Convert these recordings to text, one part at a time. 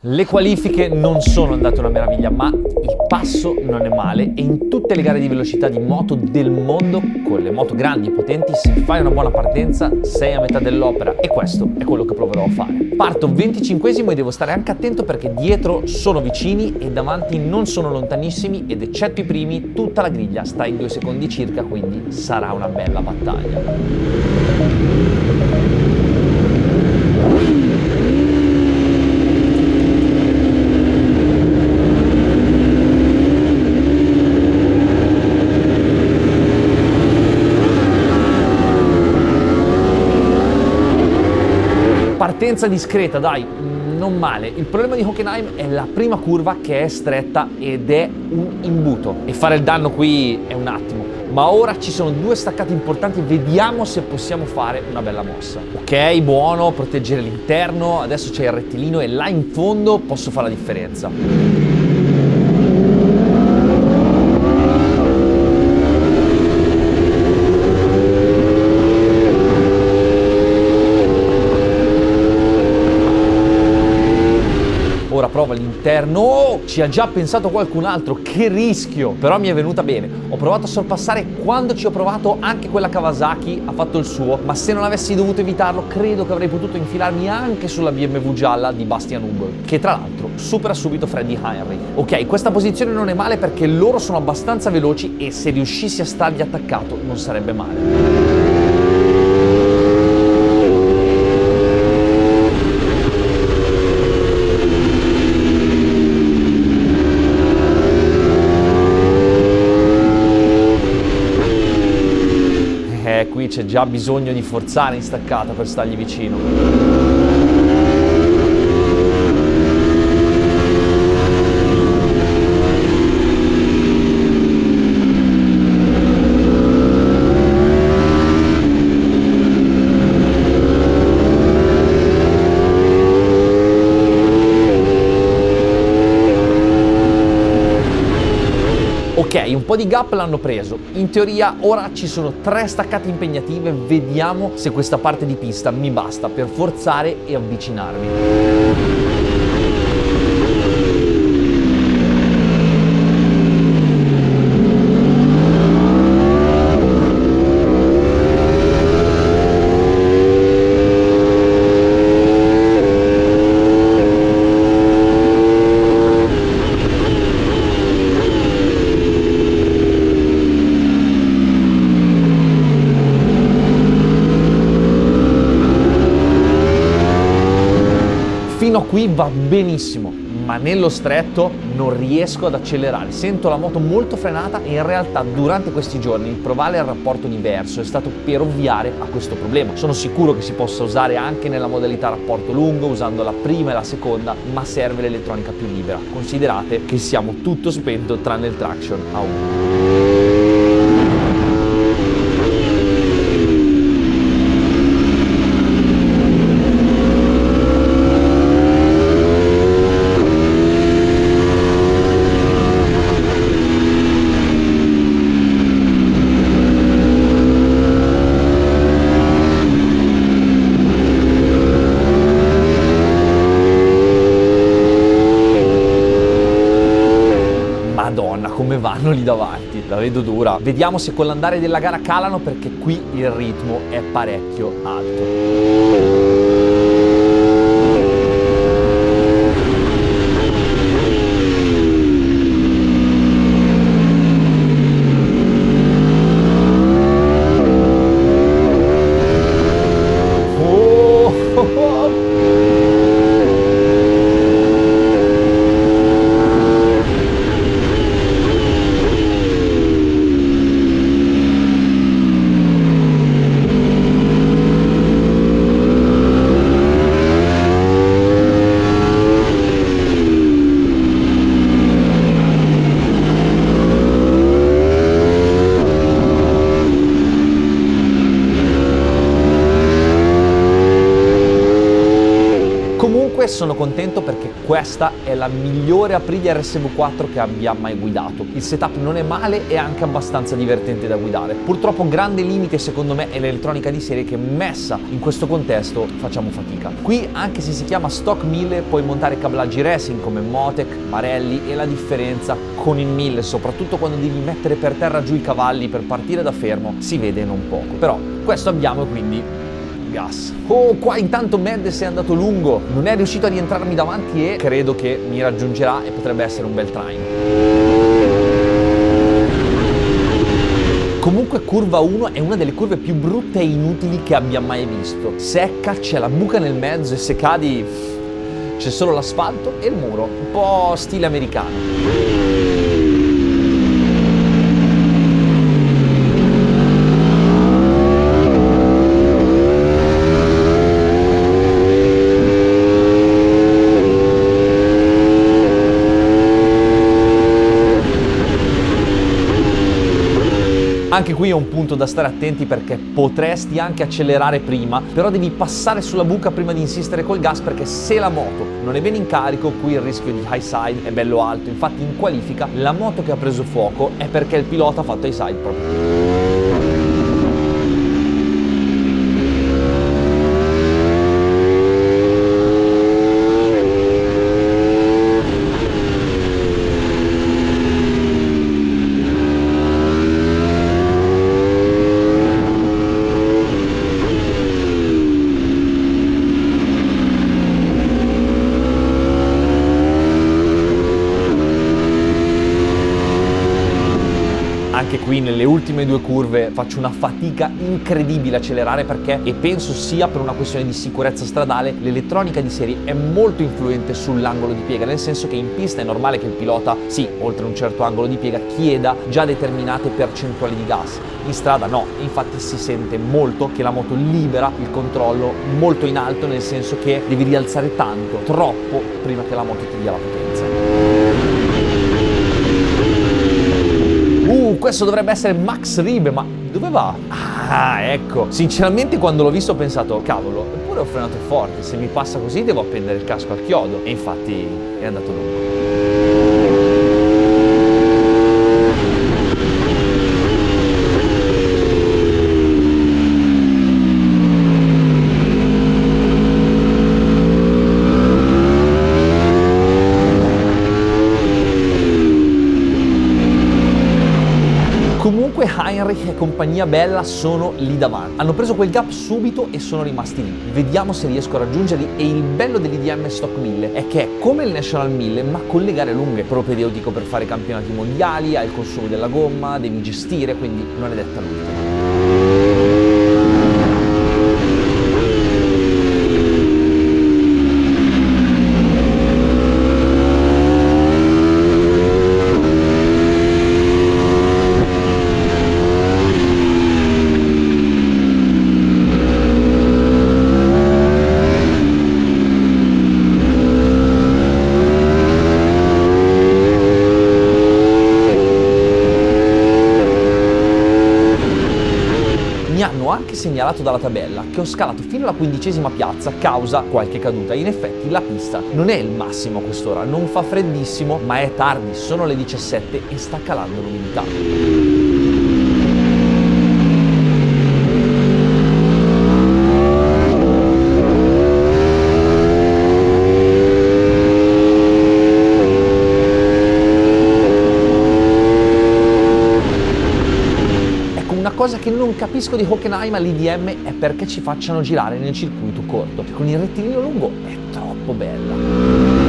Le qualifiche non sono andate una meraviglia, ma il passo non è male e in tutte le gare di velocità di moto del mondo, con le moto grandi e potenti, se fai una buona partenza sei a metà dell'opera e questo è quello che proverò a fare. Parto 25esimo e devo stare anche attento perché dietro sono vicini e davanti non sono lontanissimi ed eccetto i primi tutta la griglia sta in 2 secondi circa, quindi sarà una bella battaglia. Partenza discreta, dai, non male. Il problema di Hockenheim è la prima curva che è stretta ed è un imbuto e fare il danno qui è un attimo. Ma ora ci sono 2 staccati importanti, vediamo se possiamo fare una bella mossa. Ok, buono, proteggere l'interno, adesso c'è il rettilineo e là in fondo posso fare la differenza. Ora prova l'interno, ci ha già pensato qualcun altro, che rischio! Però mi è venuta bene, ho provato a sorpassare quando ci ho provato, anche quella Kawasaki ha fatto il suo, ma se non avessi dovuto evitarlo credo che avrei potuto infilarmi anche sulla BMW gialla di Bastian Hubel, che tra l'altro supera subito Freddy Henry. Ok, questa posizione non è male perché loro sono abbastanza veloci e se riuscissi a stargli attaccato non sarebbe male. Qui c'è già bisogno di forzare in staccata per stargli vicino. Ok, un po' di gap l'hanno preso. In teoria ora ci sono 3 staccate impegnative, vediamo se questa parte di pista mi basta per forzare e avvicinarmi. Fino a qui va benissimo, ma nello stretto non riesco ad accelerare, sento la moto molto frenata e in realtà durante questi giorni il provare il rapporto diverso è stato per ovviare a questo problema. Sono sicuro che si possa usare anche nella modalità rapporto lungo usando la prima e la seconda, ma serve l'elettronica più libera. Considerate che siamo tutto spento tranne il traction a 1. Madonna, come vanno lì davanti, la vedo dura. Vediamo se con l'andare della gara calano perché qui il ritmo è parecchio alto. Comunque sono contento perché questa è la migliore Aprilia RSV4 che abbia mai guidato. Il setup non è male e anche abbastanza divertente da guidare. Purtroppo grande limite secondo me è l'elettronica di serie che messa in questo contesto facciamo fatica. Qui anche se si chiama Stock 1000 puoi montare cablaggi racing come Motec, Marelli e la differenza con il 1000, soprattutto quando devi mettere per terra giù i cavalli per partire da fermo, si vede non poco. Però questo abbiamo e quindi gas. Oh, qua intanto Mendes è andato lungo, non è riuscito a rientrarmi davanti e credo che mi raggiungerà e potrebbe essere un bel traino. Comunque curva 1 è una delle curve più brutte e inutili che abbia mai visto. Secca, c'è la buca nel mezzo e se cadi c'è solo l'asfalto e il muro, un po' stile americano. Anche qui è un punto da stare attenti perché potresti anche accelerare prima, però devi passare sulla buca prima di insistere col gas perché se la moto non è bene in carico, qui il rischio di high side è bello alto. Infatti in qualifica la moto che ha preso fuoco è perché il pilota ha fatto high side proprio. Anche qui nelle ultime due curve faccio una fatica incredibile a accelerare perché, e penso sia per una questione di sicurezza stradale, l'elettronica di serie è molto influente sull'angolo di piega, nel senso che in pista è normale che il pilota, sì, oltre un certo angolo di piega, chieda già determinate percentuali di gas. In strada no, infatti si sente molto che la moto libera il controllo molto in alto, nel senso che devi rialzare tanto, troppo, prima che la moto ti dia la potenza. Questo dovrebbe essere Max Ribe, ma dove va? Ah, ecco. Sinceramente quando l'ho visto ho pensato, cavolo, eppure ho frenato forte, se mi passa così devo appendere il casco al chiodo. E infatti è andato lungo. Comunque Heinrich e compagnia bella sono lì davanti. Hanno preso quel gap subito e sono rimasti lì. Vediamo se riesco a raggiungerli e il bello dell'IDM Stock 1000 è che è come il National 1000 ma con le gare lunghe, propedeutico per fare campionati mondiali, hai il consumo della gomma, devi gestire, quindi non è detta l'ultima. Hanno anche segnalato dalla tabella che ho scalato fino alla 15ª piazza causa qualche caduta. In effetti la pista non è il massimo a quest'ora, non fa freddissimo, ma è tardi, sono le 17 e sta calando l'umidità. Una cosa che non capisco di Hockenheim all'IDM è perché ci facciano girare nel circuito corto. Con il rettilineo lungo è troppo bella.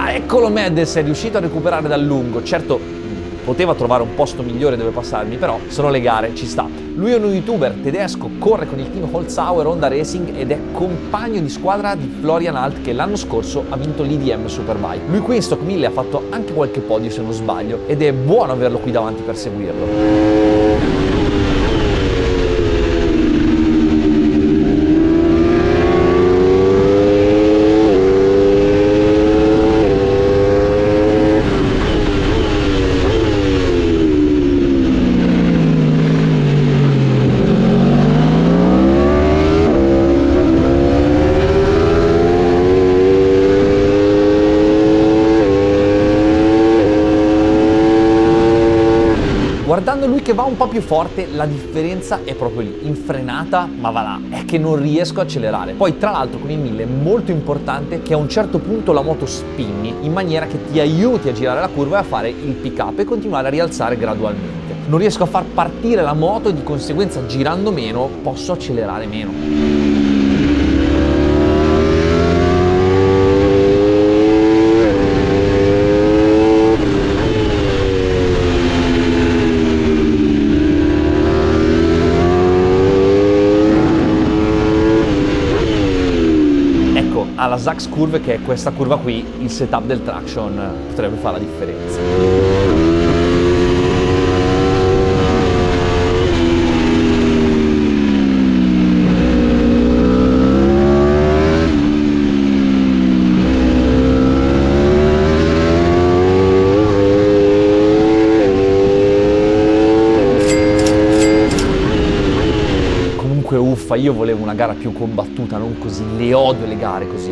Eccolo Mendes, è riuscito a recuperare dal lungo, certo poteva trovare un posto migliore dove passarmi, però sono le gare, ci sta. Lui è uno youtuber tedesco, corre con il team Holzhauer Honda Racing ed è compagno di squadra di Florian Alt, che l'anno scorso ha vinto l'IDM Superbike. Lui qui in Stock 1000 ha fatto anche qualche podio se non sbaglio ed è buono averlo qui davanti per seguirlo. Guardando lui che va un po' più forte, la differenza è proprio lì, in frenata, ma va là, è che non riesco a accelerare. Poi tra l'altro con il 1000 è molto importante che a un certo punto la moto spinni in maniera che ti aiuti a girare la curva e a fare il pick up e continuare a rialzare gradualmente. Non riesco a far partire la moto e di conseguenza girando meno posso accelerare meno. Alla Sachs Curve, che è questa curva qui, il setup del traction potrebbe fare la differenza. Uffa, io volevo una gara più combattuta, non così, le odio le gare così.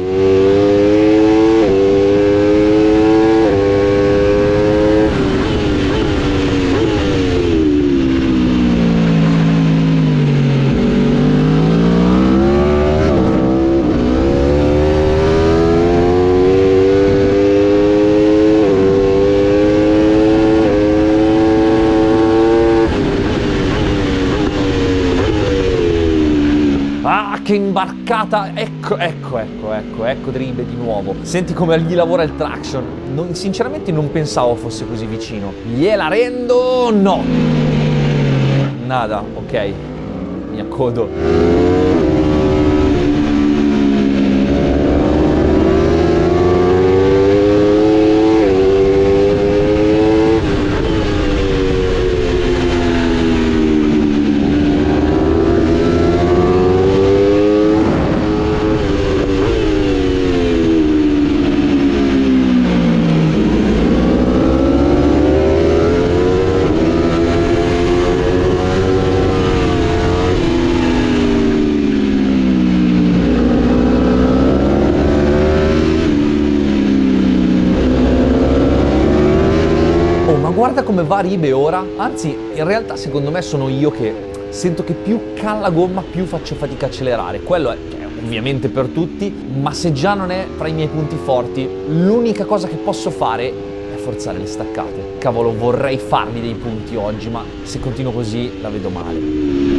Ah, che imbarcata! Ecco Dribe di nuovo. Senti come gli lavora il traction. Sinceramente non pensavo fosse così vicino. Gliela rendo? No! Nada, ok. Mi accodo. Guarda come va Ribe ora, anzi in realtà secondo me sono io che sento che più calla gomma più faccio fatica a accelerare. Quello è ovviamente per tutti, ma se già non è fra i miei punti forti, l'unica cosa che posso fare è forzare le staccate. Cavolo, vorrei farmi dei punti oggi, ma se continuo così la vedo male.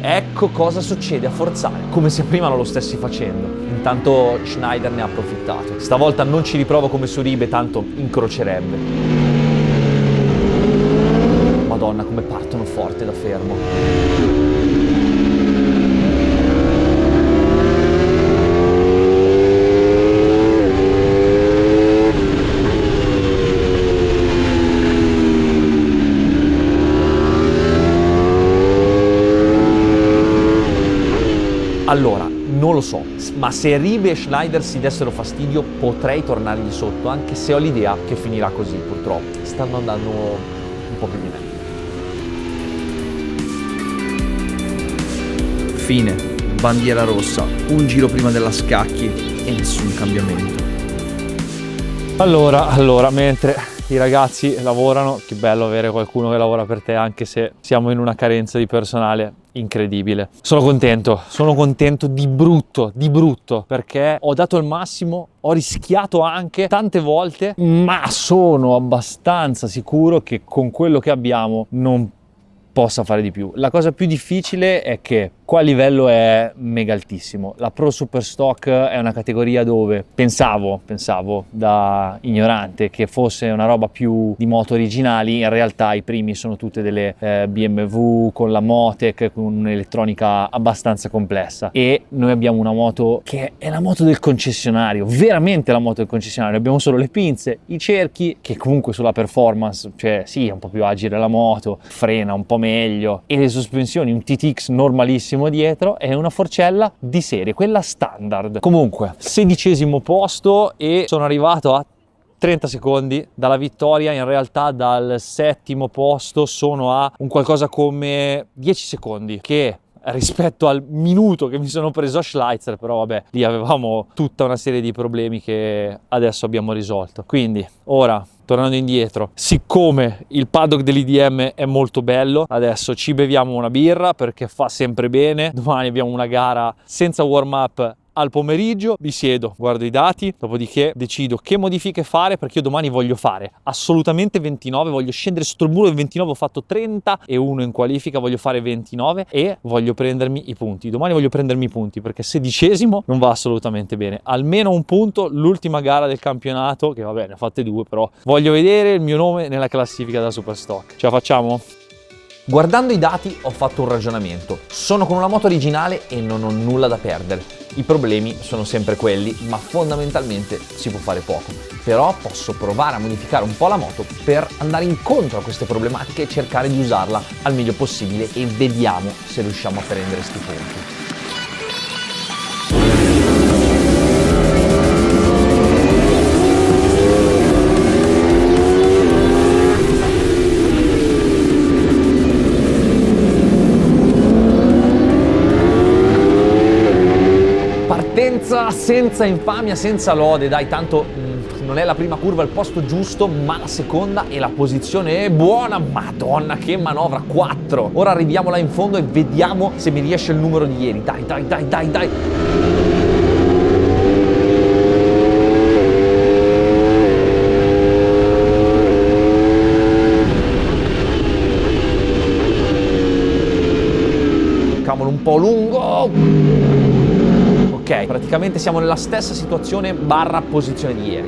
Ecco cosa succede a forzare, come se prima non lo stessi facendo. Intanto Schneider ne ha approfittato. Stavolta non ci riprovo come su Ribe, tanto incrocerebbe. Madonna, come partono forte da fermo. Allora, non lo so, ma se Ribe e Schneider si dessero fastidio potrei tornargli sotto, anche se ho l'idea che finirà così, purtroppo. Stanno andando un po' più di me. Fine, bandiera rossa, un giro prima della Scacchi e nessun cambiamento. Allora, mentre i ragazzi lavorano, che bello avere qualcuno che lavora per te, anche se siamo in una carenza di personale. incredibile. Sono contento di brutto, perché ho dato il massimo, ho rischiato anche tante volte, ma sono abbastanza sicuro che con quello che abbiamo non possa fare di più. La cosa più difficile è che qua il livello è mega altissimo. La Pro Superstock è una categoria dove pensavo da ignorante che fosse una roba più di moto originali. In realtà i primi sono tutte delle BMW con la Motec, con un'elettronica abbastanza complessa, e noi abbiamo una moto che è la moto del concessionario, veramente la moto del concessionario. Abbiamo solo le pinze, i cerchi, che comunque sulla performance, cioè sì, è un po' più agile la moto, frena un po' meglio, e le sospensioni, un TTX normalissimo dietro, e una forcella di serie, quella standard. Comunque 16° posto, e sono arrivato a 30 secondi dalla vittoria. In realtà dal 7° posto sono a un qualcosa come 10 secondi, che rispetto al minuto che mi sono preso a Schleitzer, però vabbè, lì avevamo tutta una serie di problemi che adesso abbiamo risolto. Quindi ora, tornando indietro, siccome il paddock dell'IDM è molto bello, adesso ci beviamo una birra perché fa sempre bene. Domani abbiamo una gara senza warm up al pomeriggio, mi siedo, guardo i dati, dopodiché decido che modifiche fare, perché io domani voglio fare assolutamente 29, voglio scendere sotto il muro del 29, ho fatto 31 in qualifica, voglio fare 29 e voglio prendermi i punti. Domani voglio prendermi i punti, perché 16° non va assolutamente bene. Almeno un punto, l'ultima gara del campionato, che vabbè, ne ho fatte 2, però voglio vedere il mio nome nella classifica da Superstock. Ce la facciamo? Guardando i dati ho fatto un ragionamento. Sono con una moto originale e non ho nulla da perdere. I problemi sono sempre quelli, ma fondamentalmente si può fare poco. Però posso provare a modificare un po' la moto per andare incontro a queste problematiche e cercare di usarla al meglio possibile, e vediamo se riusciamo a prendere sti punti. Senza infamia, senza lode, dai, tanto non è la prima curva al posto giusto, ma la seconda, e la posizione è buona. Madonna, che manovra, 4. Ora arriviamo là in fondo e vediamo se mi riesce il numero di ieri. Dai. Cavolo, un po' lungo. Ok, praticamente siamo nella stessa situazione barra posizione di ieri.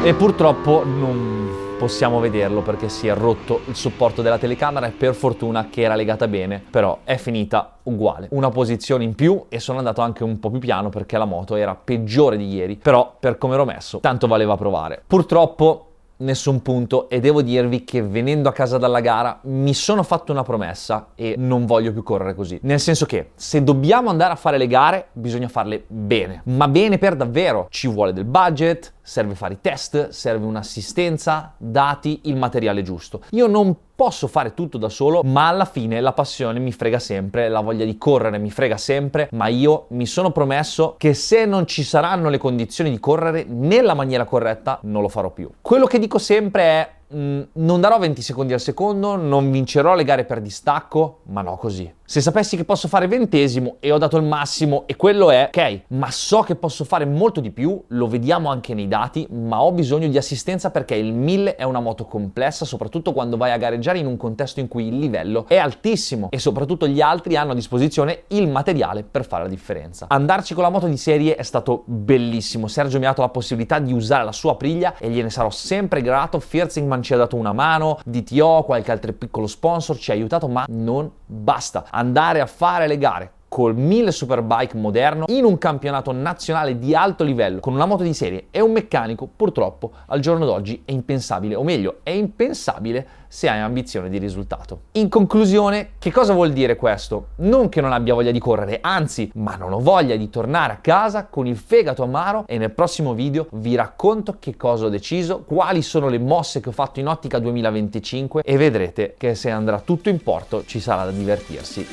E purtroppo non possiamo vederlo perché si è rotto il supporto della telecamera, e per fortuna che era legata bene, però è finita uguale. Una posizione in più, e sono andato anche un po' più piano perché la moto era peggiore di ieri, però per come ero messo tanto valeva provare. Purtroppo nessun punto, e devo dirvi che venendo a casa dalla gara mi sono fatto una promessa e non voglio più correre così. Nel senso che se dobbiamo andare a fare le gare bisogna farle bene, ma bene per davvero. Ci vuole del budget, serve fare i test, serve un'assistenza, dati, il materiale giusto. Io non posso fare tutto da solo, ma alla fine la passione mi frega sempre, la voglia di correre mi frega sempre, ma io mi sono promesso che se non ci saranno le condizioni di correre nella maniera corretta non lo farò più. Quello che dico sempre è non darò 20 secondi al secondo, non vincerò le gare per distacco, ma no così. Se sapessi che posso fare 20° e ho dato il massimo e quello è, ok, ma so che posso fare molto di più, lo vediamo anche nei dati, ma ho bisogno di assistenza perché il 1000 è una moto complessa, soprattutto quando vai a gareggiare in un contesto in cui il livello è altissimo e soprattutto gli altri hanno a disposizione il materiale per fare la differenza. Andarci con la moto di serie è stato bellissimo. Sergio mi ha dato la possibilità di usare la sua Aprilia e gliene sarò sempre grato. Vierzingman ci ha dato una mano, DTO, qualche altro piccolo sponsor ci ha aiutato, ma non basta. Andare a fare le gare col 1000 Superbike moderno in un campionato nazionale di alto livello con una moto di serie e un meccanico, purtroppo al giorno d'oggi è impensabile, o meglio, è impensabile se hai ambizione di risultato. In conclusione, che cosa vuol dire questo? Non che non abbia voglia di correre, anzi, ma non ho voglia di tornare a casa con il fegato amaro, e nel prossimo video vi racconto che cosa ho deciso, quali sono le mosse che ho fatto in ottica 2025 e vedrete che se andrà tutto in porto ci sarà da divertirsi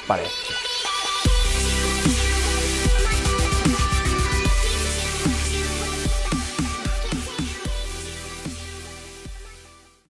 parecchio.